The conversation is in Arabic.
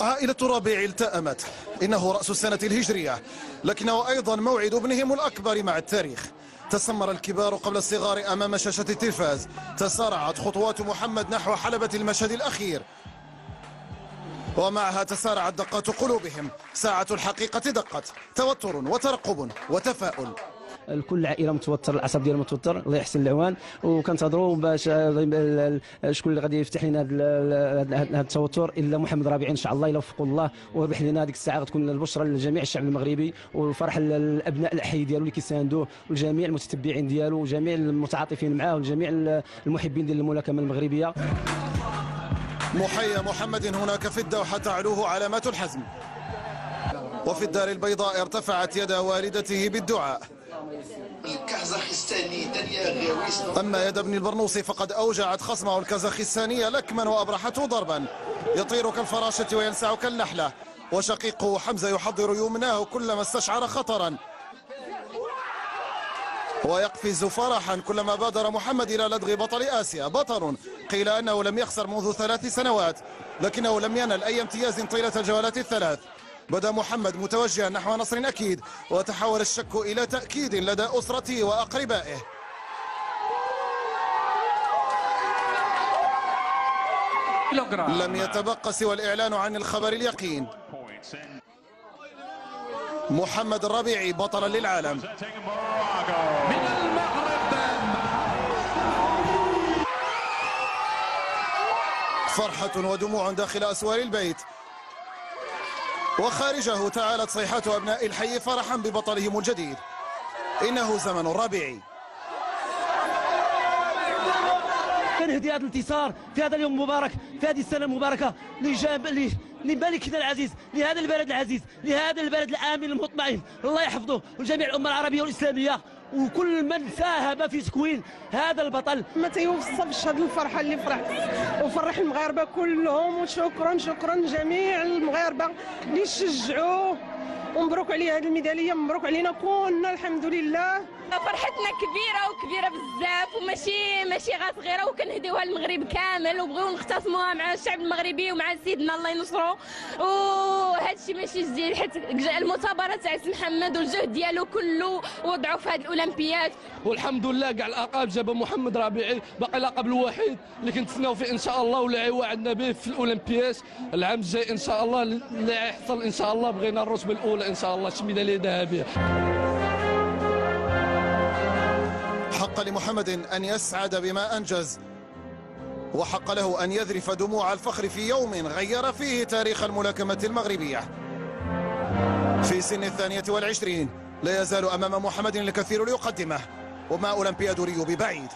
عائلة ربيع التأمت، إنه رأس السنة الهجرية، لكنه أيضا موعد ابنهم الأكبر مع التاريخ. تسمر الكبار قبل الصغار أمام شاشة التلفاز، تسارعت خطوات محمد نحو حلبة المشهد الأخير، ومعها تسارعت دقات قلوبهم. ساعة الحقيقة دقت، توتر وترقب وتفاؤل. كل العائله متوتر، العصب ديالها متوتر، الله يحسن العوان، وكنتظروا باش شكون اللي غادي يفتح لنا هذا التوتر الا محمد ربيعي ان شاء الله، الا وفقوا الله وربح لنا هذيك الساعه، غتكون البشرى لجميع الشعب المغربي والفرح للابناء الحي ديالو اللي كيساندوه، والجميع المتتبعين ديالو وجميع المتعاطفين معاه وجميع المحبين ديال الملاكمه المغربيه. محيا محمد هناك في الدوحه تعلوه علامات الحزم، وفي الدار البيضاء ارتفعت يد والدته بالدعاء. أما يد ابن البرنوصي فقد أوجعت خصمه الكازاخستانية لكما وأبرحته ضربا، يطير كالفراشة ويلسع كالنحلة، وشقيقه حمزة يحضر يمناه كلما استشعر خطرا، ويقفز فرحا كلما بادر محمد إلى لدغ بطل آسيا. بطل قيل أنه لم يخسر منذ 3 سنوات، لكنه لم ينل أي امتياز طيلة الجولات الثلاث. بدأ محمد متوجها نحو نصر أكيد، وتحول الشك إلى تأكيد لدى أسرته وأقربائه. لم يتبقى سوى الإعلان عن الخبر اليقين. محمد الربيعي بطلا للعالم. فرحة ودموع داخل أسوار البيت، وخارجه تعالت صيحات أبناء الحي فرحا ببطلهم الجديد. إنه زمن الربيعي. كنهدي هذا الانتصار في هذا اليوم المبارك، في هذه السنة المباركة لملكنا العزيز، لهذا البلد العزيز، لهذا البلد الآمن المطمئن، الله يحفظه، وجميع الأمة العربية والإسلامية وكل من ساهم في تكوين هذا البطل. ما تيوصفش هذه الفرحه اللي فرحت وفرح المغاربه كلهم، وشكرا شكرا جميع المغاربه اللي شجعوه، ومبروك عليه هذه الميداليه، مبروك علينا كلنا الحمد لله. فرحتنا كبيره بزاف، وماشي غير صغيره، وكنهديوها للمغرب كامل، وبغيو نختصموها مع الشعب المغربي ومع سيدنا الله ينصرو. وهذا الشيء ماشي جديد، حيت المثابره تاع سي محمد والجهد ديالو كله وضعوا في هذه الاولمبياد، والحمد لله كاع الالقاب جابها محمد ربيعي. باقي اللقب الوحيد اللي كنتسناو فيه ان شاء الله واللي وعدنا به في الاولمبياد العام الجاي ان شاء الله، اللي يحصل ان شاء الله بغينا الرتبه الاولى ان شاء الله، شي ميداليه ذهبيه. حق لمحمد أن يسعد بما أنجز، وحق له أن يذرف دموع الفخر في يوم غير فيه تاريخ الملاكمة المغربية. في سن 22 لا يزال أمام محمد الكثير ليقدمه، وما أولمبياد ريو ببعيد.